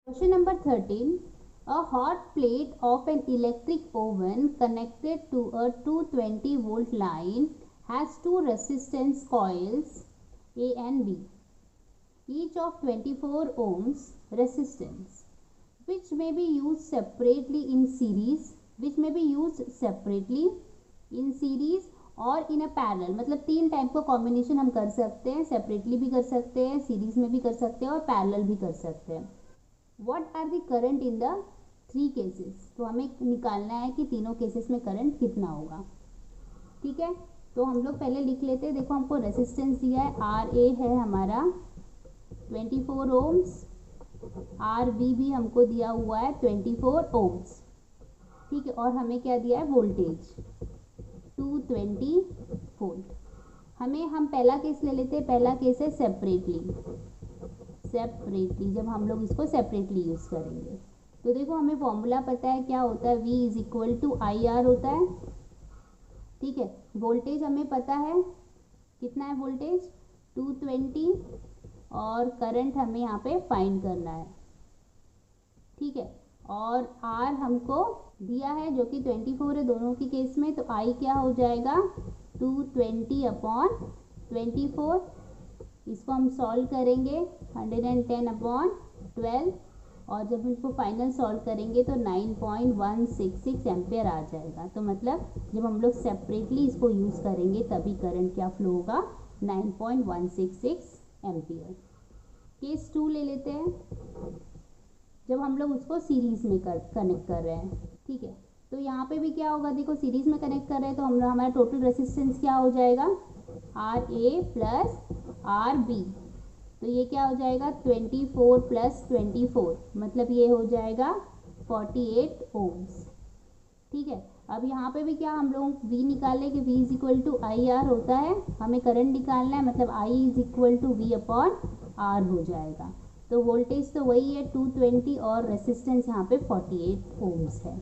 Question number 13. A hot plate of an electric oven connected to a 220 volt line has two resistance coils A and B, each of 24 ohms resistance, which may be used separately in series, और इन a parallel. मतलब 3 type का combination हम कर सकते हैं, separately भी कर सकते हैं, सीरीज में भी कर सकते हैं और पैरेलल भी कर सकते हैं. What are the current in the 3 cases. तो हमें निकालना है कि तीनों केसेस में करंट कितना होगा. ठीक है, तो हम लोग पहले लिख लेते हैं. देखो हमको रेसिस्टेंस दिया है, आर ए है हमारा 24 ओम्स, आर बी भी हमको दिया हुआ है 24 ओम्स. ठीक है, और हमें क्या दिया है, वोल्टेज 220 वोल्ट. हम पहला केस ले लेते हैं. पहला केस है सेपरेटली. जब हम लोग इसको सेपरेटली यूज करेंगे तो देखो हमें फॉर्मूला पता है क्या होता है, V is equal to I R होता है. ठीक है, वोल्टेज हमें पता है कितना है, वोल्टेज 220, और करंट हमें यहाँ पे फाइंड करना है. ठीक है, और R हमको दिया है जो कि 24 है दोनों की केस में. तो I क्या हो जाएगा, 220/24. इसको हम सॉल्व करेंगे 110/12, और जब इसको फाइनल सॉल्व करेंगे तो 9.166 एम्पियर आ जाएगा. तो मतलब जब हम लोग सेपरेटली इसको यूज़ करेंगे तभी करंट क्या फ्लो होगा, 9.166 एम्पियर. केस 2 ले लेते हैं, जब हम लोग उसको सीरीज में कनेक्ट कर रहे हैं. ठीक है, तो यहाँ पे भी क्या होगा, देखो सीरीज में कनेक्ट कर रहे हैं तो हमारा टोटल रेसिस्टेंस क्या हो जाएगा, R A plus R B. तो ये क्या हो जाएगा, 24 + 24, मतलब ये हो जाएगा 48 ओम्स. ठीक है, अब यहाँ पे भी क्या हम लोग V निकालें कि V is equal to I R होता है. हमें करंट निकालना है, मतलब I is equal to V/R हो जाएगा. तो वोल्टेज तो वही है 220 और रेसिस्टेंस यहाँ पे 48 ओम्स है.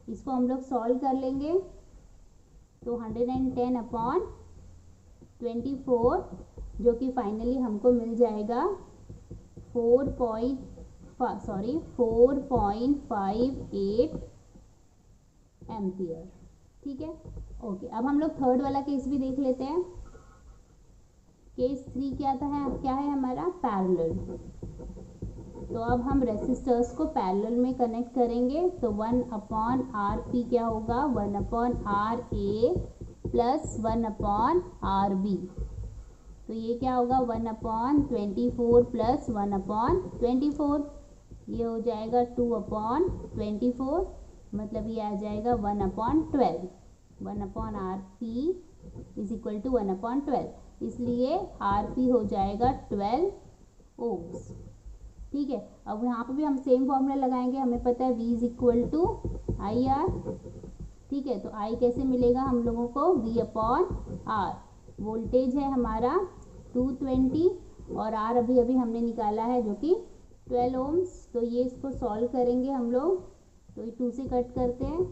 इसको हम लोग सॉल्व कर लेंगे तो 110/24 जो कि फाइनली हमको मिल जाएगा 4.58 एम्पियर. ठीक है, ओके. अब हम लोग थर्ड वाला केस भी देख लेते हैं. केस 3 क्या है हमारा, पैरेलल. तो अब हम रेसिस्टर्स को पैरेलल में कनेक्ट करेंगे. तो 1/RP क्या होगा, 1/RA प्लस 1/RB. तो ये क्या होगा, 1/24 प्लस 1/24. ये हो जाएगा 2/24, मतलब ये आ जाएगा 1/12. 1/RP इज इक्वल टू 1/12, इसलिए RP हो जाएगा 12 ओम्स. ठीक है, अब यहाँ पे भी हम सेम फॉर्मूला लगाएंगे. हमें पता है V is equal to I R. ठीक है, तो I कैसे मिलेगा हम लोगों को, V/R. वोल्टेज है हमारा 220 और R अभी हमने निकाला है जो कि 12 ओम्स. तो ये इसको सॉल्व करेंगे हम लोग. तो ये 2 से कट करते हैं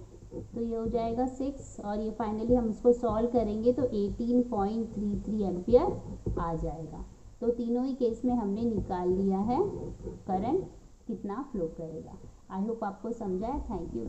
तो ये हो जाएगा 6, और ये फाइनली हम इसको सॉल्व करेंगे तो 18.33 एम्पियर आ जाएगा. तो तीनों ही केस में हमने निकाल लिया है करंट कितना फ्लो करेगा. आई होप आपको समझा है. Thank you.